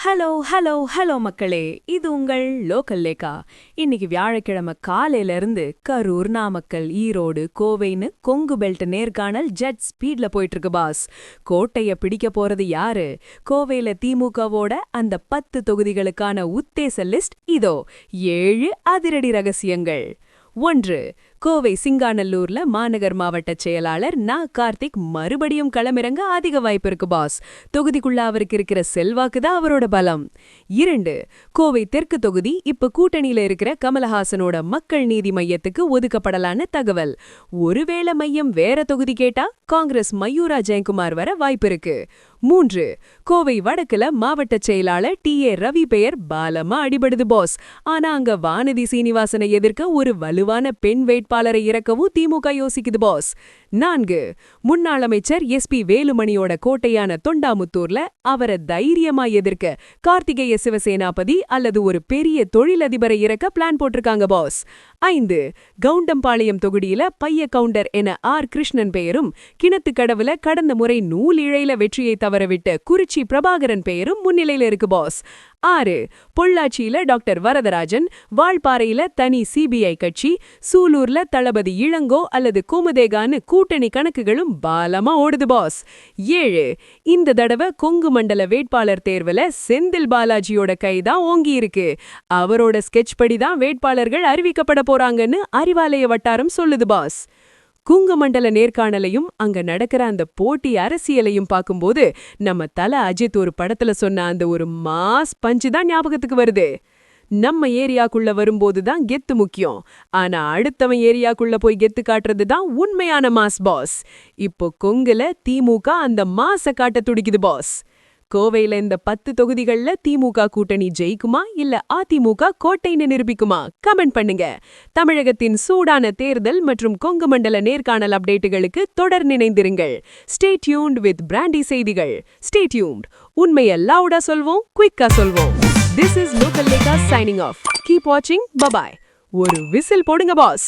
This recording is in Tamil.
ஹலோ ஹலோ ஹலோ மக்களே, இது உங்கள் லோக்கல் லேக்கா. இன்னைக்கு வியாழக்கிழமை காலையில இருந்து கரூர், நாமக்கல், ஈரோடு, கோவைன்னு கொங்கு பெல்ட் நேர்காணல் ஜெட் ஸ்பீட்ல போயிட்டு இருக்கு பாஸ். கோட்டைய பிடிக்க போறது யாரு? கோவையில திமுகவோட அந்த 10 தொகுதிகளுக்கான உத்தேச லிஸ்ட் இதோ. 7 அதிரடி ரகசியங்கள். 1. கோவை சிங்காநல்லூர்ல மாநகர் மாவட்ட செயலாளர் கார்த்திக் மறுபடியும் களமிறங்க அதிக வாய்ப்பு இருக்கு பாஸ். தொகுதிக்குள்ள அவருக்கு இருக்கிற செல்வாக்கு தான் அவரோட பலம். 2. கோவை தெற்கு தொகுதி இப்ப கூட்டணியில இருக்கிற கமலஹாசனோட மக்கள் நீதி மையத்துக்கு ஒதுக்கப்படலான்னு தகவல். ஒருவேளை மையம் வேற தொகுதி கேட்டா காங்கிரஸ் மயூரா ஜெயக்குமார் வர வாய்ப்பு இருக்கு. 3. கோவை வடக்குல மாவட்ட செயலாளர் TA ரவி பெயர் பாலமா அடிபடுது பாஸ். ஆனா அங்க வானதி சீனிவாசனை எதிர்க்க ஒரு வலுவான பெண் வேட்பாளரை இறக்கவும் திமுக யோசிக்குது பாஸ். 4. முன்னாள் அமைச்சர் SP வேலுமணியோட கோட்டையான தொண்டாமுத்தூர்ல அவரை தைரியமா எதிர்க்க கார்த்திகேய சிவசேனாபதி அல்லது ஒரு பெரிய தொழிலதிபரை இறக்க பிளான் போட்டிருக்காங்க பாஸ். 5. கவுண்டம்பாளையம் தொகுதியில பைய கவுண்டர் என கிருஷ்ணன் பெயரும், கிணத்து கடவுல கடந்த முறை நூல் இழையில வெற்றியை தவறவிட்ட குறிச்சி பிரபாகரன் பெயரும் முன்னிலையில இருக்கு பாஸ். 6. பொள்ளாச்சியில டாக்டர் வரதராஜன், வால்பாறையில தனி CBI கட்சி, சூலூர்ல தளபதி இளங்கோ அல்லது கோமுதேகான்னு கூட்டணி கணக்குகளும் பாலமா ஓடுது பாஸ். 7. இந்த தடவை கொங்கு மண்டல வேட்பாளர் தேர்வுல செந்தில் பாலாஜியோட கைதான் ஓங்கி இருக்கு. அவரோட ஸ்கெட்ச் படிதான் வேட்பாளர்கள் அறிவிக்கப்பட போறாங்கன்னு அறிவாலய வட்டாரம் சொல்லுது பாஸ். குங்கு மண்டல நேர்காணலையும் அங்க நடக்கிற அந்த போட்டி அரசியலையும் பார்க்கும்போது நம்ம தல அஜித் ஒரு படத்துல சொன்ன அந்த ஒரு மாஸ் பஞ்சு தான் ஞாபகத்துக்கு வருது. நம்ம ஏரியாக்குள்ள வரும்போதுதான் கெத்து முக்கியம், ஆனா அடுத்தவன் ஏரியாக்குள்ள போய் கெத்து காட்டுறது தான் உண்மையான மாஸ் பாஸ். இப்போ கொங்குல திமுக அந்த மாச காட்ட துடிக்குது பாஸ். கோவையில இந்த 10 தொகுதிகள்ல திமுக கூட்டணி ஜெயிக்குமா இல்ல அதிமுக கோட்டைன்னு நிரூபிக்குமா? கமெண்ட் பண்ணுங்க. தமிழகத்தின் சூடான தேர்தல் மற்றும் கொங்கு மண்டல நேர்காணல் அப்டேட்டுகளுக்கு தொடர் நினைந்திருங்கள். ஸ்டே டியூன்ட் வித் பிராண்டி செய்திகள். Stay tuned. உண்மையை லவுடா சொல்வோம், குயிக்கா சொல்வோம். This is Local Leka signing off. Keep watching. Bye bye. ஒரு விசில் போடுங்க பாஸ்.